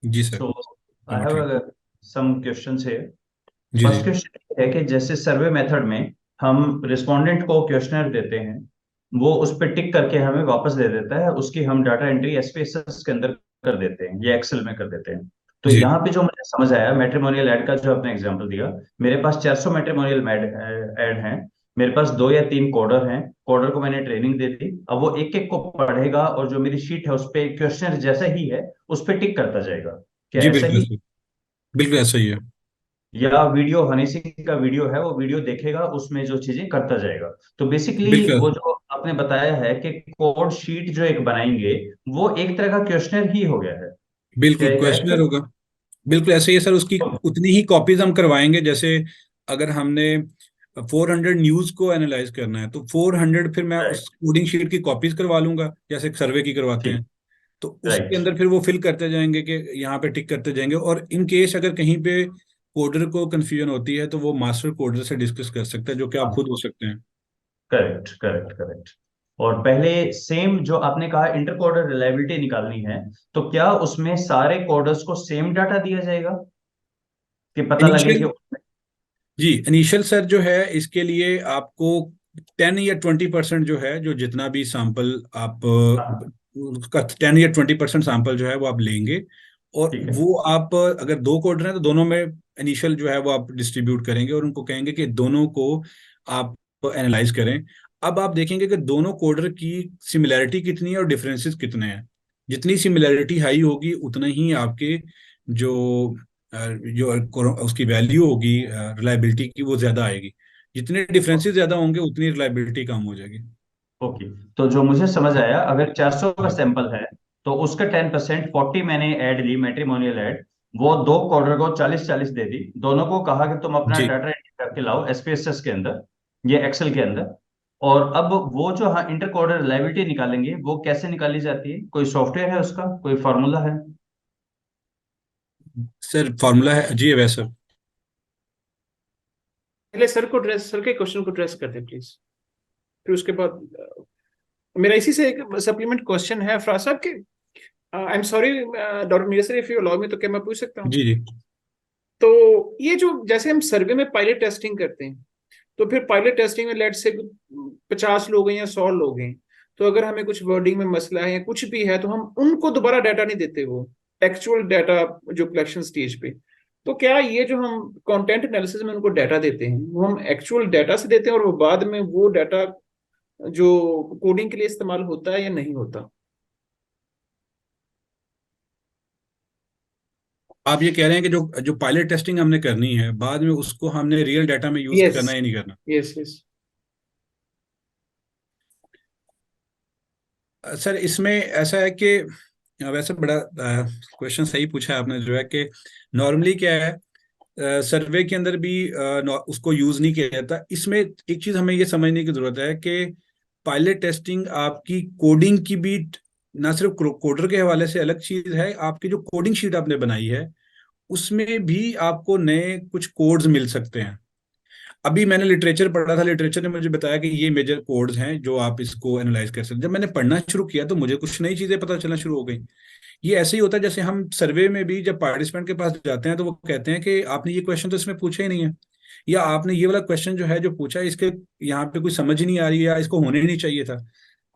Ji sir. So I over have to यू। some questions here. जी जी। First question है कि जैसे सर्वे मेथड में हम रिस्पोंडेंट को क्वेश्चनर देते हैं, वो उस पर टिक करके हमें वापस दे देता है, उसकी हम डाटा एंट्री एसपीएसएस के अंदर कर देते हैं या एक्सेल में कर देते हैं। तो जी यहाँ पे जो मुझे समझ आया, मैट्रिमोनियल ऐड का जो आपने एग्जांपल दिया, मेरे पास 400 मैट्रिमोनियल ऐड हैं। मेरे पास दो या तीन कोडर हैं। कोडर को मैंने ट्रेनिंग दे दी, अब वो एक एक को पढ़ेगा और जो मेरी शीट है उस पे क्वेश्चनर जैसा ही है उस पे टिक करता जाएगा। क्या जी, ऐसा बिल्कुल ही? ऐसा। बिल्कुल ऐसा ही है। या वीडियो हनी सिंह का वीडियो है, वो वीडियो देखेगा, उसमें जो चीजें करता जाएगा। तो बेसिकली बिल्कुल वो जो आपने बताया है कि कोड शीट जो एक बनाएंगे, वो एक तरह का क्वेश्चनर ही हो गया है। क्या बिल्कुल ये करेक्ट क्वेश्चनर है? होगा। बिल्कुल ऐसे ही है सर, उसकी उतनी ही कॉपीज हम करवाएंगे। जैसे अगर हमने 400 न्यूज को एनालाइज करना है तो 400 फिर मैं राइट। उस कोडिंग शीट की कॉपीज करवा लूंगा, जैसे सर्वे की करवाते ठीक। हैं। तो उसके राइट। अंदर फिर वो फिल करते जाएंगे कि यहाँ पे टिक करते जाएंगे, और इन केस अगर कहीं पे कोडर को कंफ्यूजन होती है तो वो मास्टर कोडर से डिस्कस कर सकते हैं, जो कि आप हाँ। खुद हो सकते हैं। Correct correct correct. और पहले सेम जो आपने कहा इंटर कोडर रिलायबिलिटी निकालनी है, तो क्या उसमें सारे कोडर्स को सेम डाटा दिया जाएगा कि पता लगे इनिशियल कि जी, इनिशियल सर जो है इसके लिए आपको 10 या 20% जो है, जो जितना भी सैंपल आप उसका 10 या 20% सैंपल जो है वो आप लेंगे। और ठीक है। वो आप अगर दो कोडर हैं तो दोनों में इनिशियल जो है वो आप डिस्ट्रीब्यूट करेंगे और उनको कहेंगे कि दोनों को आप एनालाइज करें। अब आप देखेंगे कि दोनों कोडर की सिमिलैरिटी कितनी है और डिफरेंसेस कितने हैं। जितनी सिमिलैरिटी हाई होगी उतना ही आपके जो जो उसकी वैल्यू होगी रिलायबिलिटी की, वो ज्यादा आएगी। जितने डिफरेंसेस ज्यादा होंगे उतनी रिलायबिलिटी कम हो जाएगी। ओके। तो जो मुझे समझ आया, अगर 400 का जी सैंपल है तो उसका 10%, 40 मैंने ऐड ली मैट्रिमोनियल ऐड, वो दो कॉर्डर को 40-40 दे दी, दोनों को कहा कि तुम अपना जी। डाटा एंट्री करके लाओ एसपीएसएस के अंदर, ये एक्सेल के अंदर। और अब वो जो हाँ इंटर कॉर्डर रिलायबिलिटी निकालेंगे, वो कैसे निकाली जाती है? कोई सॉफ्टवेयर है उसका, कोई फॉर्मूला है? सर फॉर्मूला है जी, है वैसा। पहले सर के क्वेश्चन को ट्रेस करते प्लीज। फिर उसके बाद मेरा इसी से एक सप्लीमेंट क्वेश्चन है फराज साहब के। I am sorry doctor Meera sir, if you allow me, तो क्या मैं पूछ सकता हूँ? जी जी। तो ये जो जैसे हम सर्वे में पायलट टेस्टिंग करते हैं, तो फिर पायलट टेस्टिंग में लेट से 50 लोग हैं या 100 लोग हैं, तो अगर हमें कुछ वर्डिंग में मसला है या कुछ भी है, तो हम उनको दोबारा डाटा नहीं देते, वो एक्चुअल डाटा जो कलेक्शन स्टेज पे। तो क्या ये जो हम कंटेंट एनालिसिस में उनको डाटा देते हैं, वो हम एक्चुअल डाटा से देते हैं और वो बाद में वो डाटा जो कोडिंग के लिए इस्तेमाल होता है या नहीं होता? आप ये कह रहे हैं कि जो जो पायलट टेस्टिंग हमने करनी है बाद में उसको हमने रियल डाटा में यूज यस। करना ही नहीं करना। Yes yes. सर इसमें ऐसा है कि वैसे बड़ा क्वेश्चन सही पूछा है आपने, जो है कि नॉर्मली क्या है, सर्वे के अंदर भी उसको यूज नहीं किया जाता। इसमें एक चीज हमें ये समझने की जरूरत है कि पायलट टेस्टिंग आपकी कोडिंग की भी ना सिर्फ कोडर के हवाले से अलग चीज है, आपकी जो कोडिंग शीट आपने बनाई है उसमें भी आपको नए कुछ कोड्स मिल सकते हैं। अभी मैंने लिटरेचर पढ़ा था, लिटरेचर ने मुझे बताया कि ये मेजर कोड्स हैं जो आप इसको एनालाइज कर सकते हैं। जब मैंने पढ़ना शुरू किया तो मुझे कुछ नई चीजें पता चलना शुरू हो गई। ये ऐसे ही होता है जैसे हम सर्वे में भी जब पार्टिसिपेंट के पास जाते हैं तो वो कहते हैं कि आपने ये क्वेश्चन तो इसमें पूछा ही नहीं है, या आपने ये वाला क्वेश्चन जो है जो पूछा है इसके यहाँ पे कोई समझ ही नहीं आ रही है, या इसको होने ही नहीं चाहिए था।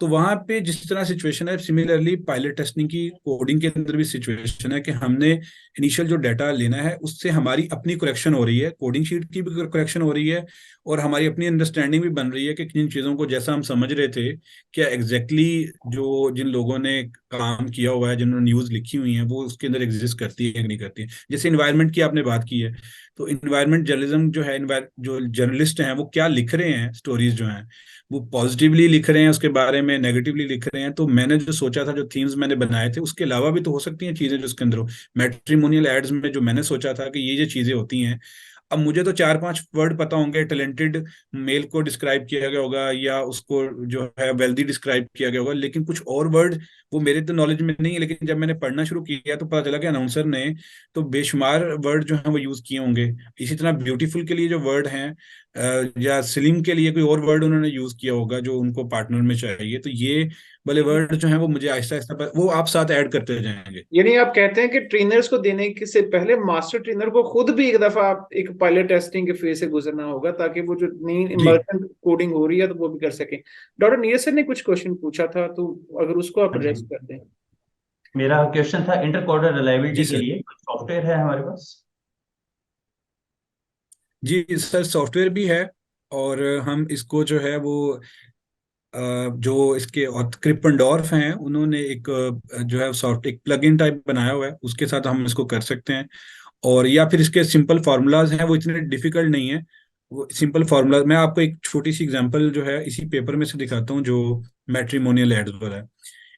तो वहां पे जिस तरह सिचुएशन है, सिमिलरली पायलट टेस्टिंग की कोडिंग के अंदर भी सिचुएशन है कि हमने इनिशियल जो डाटा लेना है उससे हमारी अपनी करेक्शन हो रही है, कोडिंग शीट की भी करेक्शन हो रही है, और हमारी अपनी अंडरस्टैंडिंग भी बन रही है कि किन चीज़ों को जैसा हम समझ रहे थे, क्या एग्जैक्टली जो जिन लोगों ने काम किया हुआ है, जिन्होंने न्यूज़ लिखी हुई है, वो उसके अंदर एग्जिस्ट करती है कि नहीं करती है। जैसे इन्वायरमेंट की आपने बात की है, तो इन्वायरमेंट जर्नलिज्म जो है, जो जर्नलिस्ट हैं वो क्या लिख रहे हैं, स्टोरीज जो हैं वो पॉजिटिवली लिख रहे हैं उसके बारे में, नेगेटिवली लिख रहे हैं। तो मैंने जो सोचा था, जो थीम्स मैंने बनाए थे, उसके अलावा भी तो हो सकती हैं चीजें जो उसके अंदर हो। मैट्रिमोनियल एड्स में जो मैंने सोचा था कि ये चीजें होती हैं, अब मुझे तो 4-5 वर्ड पता होंगे, टैलेंटेड मेल को डिस्क्राइब किया गया होगा या उसको जो है वेल्दी डिस्क्राइब किया गया होगा, लेकिन कुछ और वर्ड वो मेरे तो नॉलेज में नहीं है, लेकिन जब मैंने पढ़ना शुरू किया तो पता चला कि अनाउंसर ने तो बेशुमार वर्ड जो हैं वो यूज किए होंगे। इसी तरह ब्यूटीफुल के लिए जो वर्ड हैं, या स्लिम के लिए कोई और वर्ड उन्होंने यूज किया होगा जो उनको पार्टनर में चाहिए। तो ये वाले वर्ड जो हैं वो मुझे आहिस्ता आहिस्ता वो आप साथ ऐड करते जाएंगे। यानी आप कहते हैं कि ट्रेनर्स को देने के से पहले मास्टर ट्रेनर को खुद भी एक दफा एक पायलट टेस्टिंग के फेज से गुजरना होगा, ताकि वो जो नई जी इमर्जेंट कोडिंग हो रही है तो वो भी कर सके। डॉक्टर नीरज सर ने कुछ क्वेश्चन पूछा था, तो अगर उसको आप हाँ जी, एड्रेस कर दें। मेरा क्वेश्चन था इंटर कोडर जी रिलायबिलिटी के सर। लिए सॉफ्टवेयर है हमारे पास? जी सर, सॉफ्टवेयर भी है। और हम इसको जो है वो जो इसके क्रिप्टनडॉर्फ हैं उन्होंने एक जो है सॉफ्ट एक प्लगइन टाइप बनाया हुआ है, उसके साथ हम इसको कर सकते हैं। और या फिर इसके सिंपल फार्मूलाज हैं, वो इतने डिफिकल्ट नहीं है। वो सिंपल फार्मूला मैं आपको एक छोटी सी एग्जांपल जो है इसी पेपर में से दिखाता हूँ, जो मैट्रिमोनियल एड्स वाला है।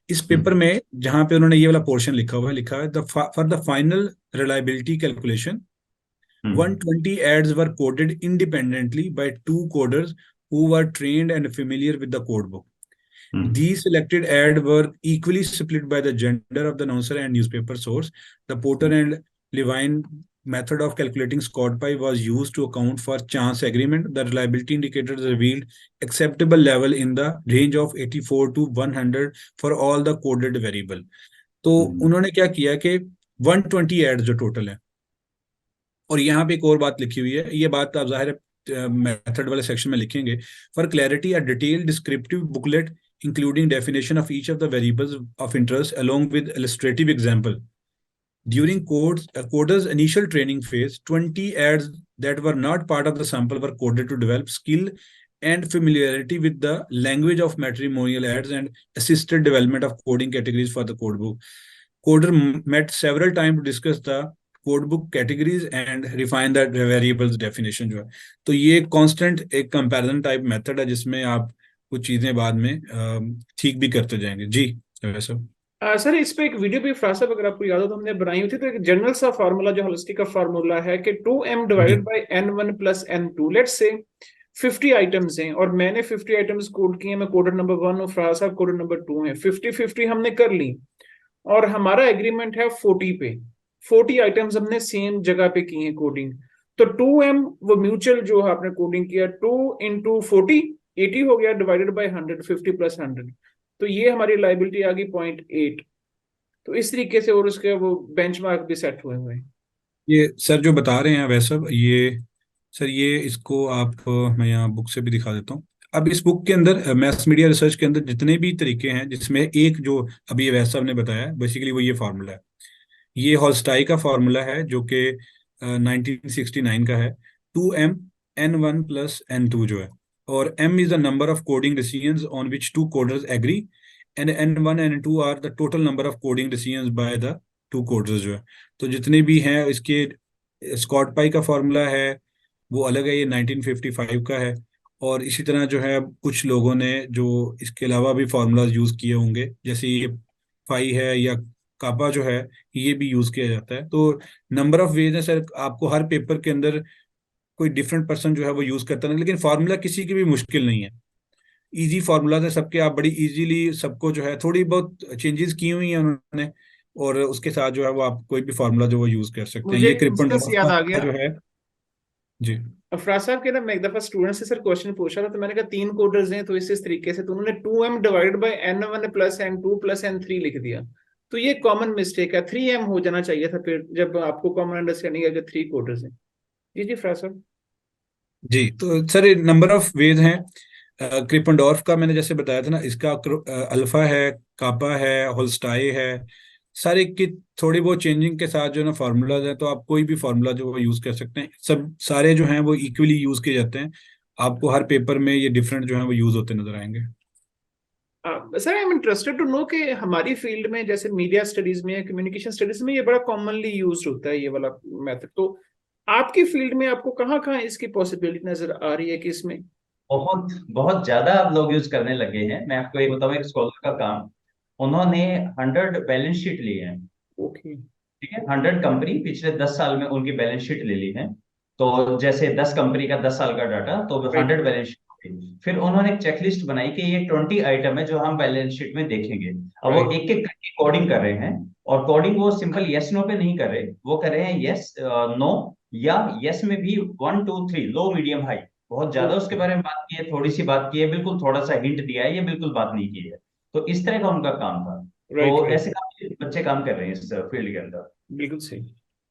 इस पेपर हम्म। में जहाँ पे उन्होंने ये वाला पोर्शन लिखा है the for the final reliability calculation hmm. 120 ads were coded independently by two coders who were trained and familiar with the codebook. Hmm. These selected ads were equally split by the gender of the announcer and newspaper source. The Porter and Levine method of calculating squad pi was used to account for chance agreement. The reliability indicators revealed acceptable level in the range of 84 to 100 for all the coded variable. तो हम्म। उन्होंने क्या किया कि 120 ads जो total है, और यहाँ पे एक और बात लिखी हुई है, ये बात आप जाहिर है मेथड वाले सेक्शन में लिखेंगे। For clarity a detail descriptive booklet including definition of each of the variables of interest along with illustrative example during coder's initial training phase 20 ads that were not part of the sample were coded to develop skill and familiarity with the language of matrimonial ads and assisted development of coding categories for the codebook. Coder met several times to discuss the codebook categories and refine that variables definition जो है। तो ये constant एक comparison type method है जिसमें आप कुछ चीजें बाद में ठीक भी करते जाएंगे। जी वैसे। सर इस पे एक वीडियो भी फ्रासा, अगर आपको याद हो तो हमने बनाई हुई थी। तो एक जनरल सा फार्मूला जो होलिस्टिक का फार्मूला है कि 2m G divided by n1 plus n2, let's say 50 items हैं और मैंने 50 आइटम्स कोड किए हैं, मैं कोडर नंबर 1 और फराज साहब कोडर नंबर 2 है। 50-50 हमने कर ली और हमारा एग्रीमेंट है 40 पे। 40 आइटम्स हमने सेम जगह पे की है कोडिंग। तो 2m वो म्यूचुअल जो है आपने कोडिंग किया, 2 into 40 80 हो गया, डिवाइडेड बाय 100, 50 प्लस 100। तो ये हमारी लाइबिलिटी आ गई 0.8। तो इस तरीके से, और उसके वो बेंचमार्क भी सेट हुए हुए हैं। ये सर जो बता रहे हैं वैसे ये सर ये इसको आप मैं यहाँ बुक से भी दिखा देता हूँ। अब इस बुक के अंदर मैथ्स मीडिया रिसर्च के अंदर जितने भी तरीके हैं, जिसमें एक जो अभी वैसा ने बताया बेसिकली वो ये फार्मूला है। ये हॉल्स्टाई का फार्मूला है जो कि 1969 का है। 2m n1 + n2 जो है, और m is the number of coding decisions on which two coders agree, and n1 and n2 are the total number of coding decisions by the two coders जो है। तो जितने भी हैं इसके स्कॉट पाई का फार्मूला है वो अलग है, ये 1955 का है। और इसी तरह जो है कुछ लोगों ने जो इसके अलावा भी फार्मूलाज यूज किए होंगे, जैसे ये फाई है या कापा जो है, ये भी यूज किया जाता है। तो नंबर ऑफ वेज है सर, आपको हर पेपर के अंदर कोई डिफरेंट पर्सन जो है वो यूज करता है, लेकिन फार्मूला किसी की भी मुश्किल नहीं है। इजी फार्मूलाज है सबके, आप बड़ी इजीली सबको जो है, थोड़ी बहुत चेंजेस की हुई हैं उन्होंने, और उसके साथ जो है वो आप कोई भी फार्मूला जो वो यूज कर सकते हैं। मुझे ये एक इंस्टेंस क्रिप्टन याद आ गया। जो है। जी अफराज साहब के ना, मैं एक दफा स्टूडेंट से सर क्वेश्चन पूछा था, तो मैंने कहा 3 कोडर्स हैं तो इस तरीके से, तो उन्होंने 2m divided by n1 plus n2 plus n3 लिख दिया। तो ये कॉमन मिस्टेक है, 3m हो जाना चाहिए था फिर, जब आपको कॉमन अंडरस्टैंडिंग है कि 3 कोडर्स हैं। जी जी फराज साहब। जी। तो सर नंबर ऑफ वेज हैं। क्रिप्टनडॉर्फ का मैंने जैसे बताया था ना, इसका अल्फा है, कापा है, होल्स्टाई है, सारे की थोड़ी बहुत चेंजिंग के साथ जो है ना फार्मूलाज हैं। तो आप कोई भी फार्मूला जो वो यूज कर सकते हैं, सब सारे जो हैं वो इक्वली यूज किए जाते हैं। आपको हर पेपर में ये डिफरेंट जो है वो यूज होते नजर आएंगे। Sir I am interested to know कि हमारी फील्ड में जैसे मीडिया स्टडीज में या कम्युनिकेशन स्टडीज में ये बड़ा कॉमनली यूज होता है ये वाला मेथड। तो आपकी फील्ड में आपको कहाँ कहाँ इसकी पॉसिबिलिटी नजर आ रही है कि इसमें? बहुत बहुत ज्यादा अब लोग यूज करने लगे हैं। मैं आपको एक बताऊं, एक स्कॉलर का काम, उन्होंने 100 बैलेंस शीट लिए हैं। ओके। ठीक है, 100 कंपनी पिछले 10 साल में उनकी बैलेंस शीट ले ली है। तो जैसे 10 कंपनी का 10 साल का डाटा, तो राइट। 100 बैलेंस शीट फिर उन्होंने एक चेकलिस्ट बनाई कि ये 20 आइटम है जो हम बैलेंस शीट में देखेंगे। अब वो राइट। एक एक करके कोडिंग कर रहे हैं, और कोडिंग वो सिंपल यस नो पे नहीं कर रहे, वो कर रहे हैं यस नो, या यस में भी 1 2 3, लो मीडियम हाई। बहुत ज्यादा उसके बारे में बात की है, थोड़ी सी बात की है, बिल्कुल थोड़ा सा हिंट दिया है, या बिल्कुल बात नहीं की है। तो इस तरह का उनका काम था। राइट तो राइट। ऐसे काम बच्चे काम कर रहे हैं इस फील्ड के अंदर। बिल्कुल सही।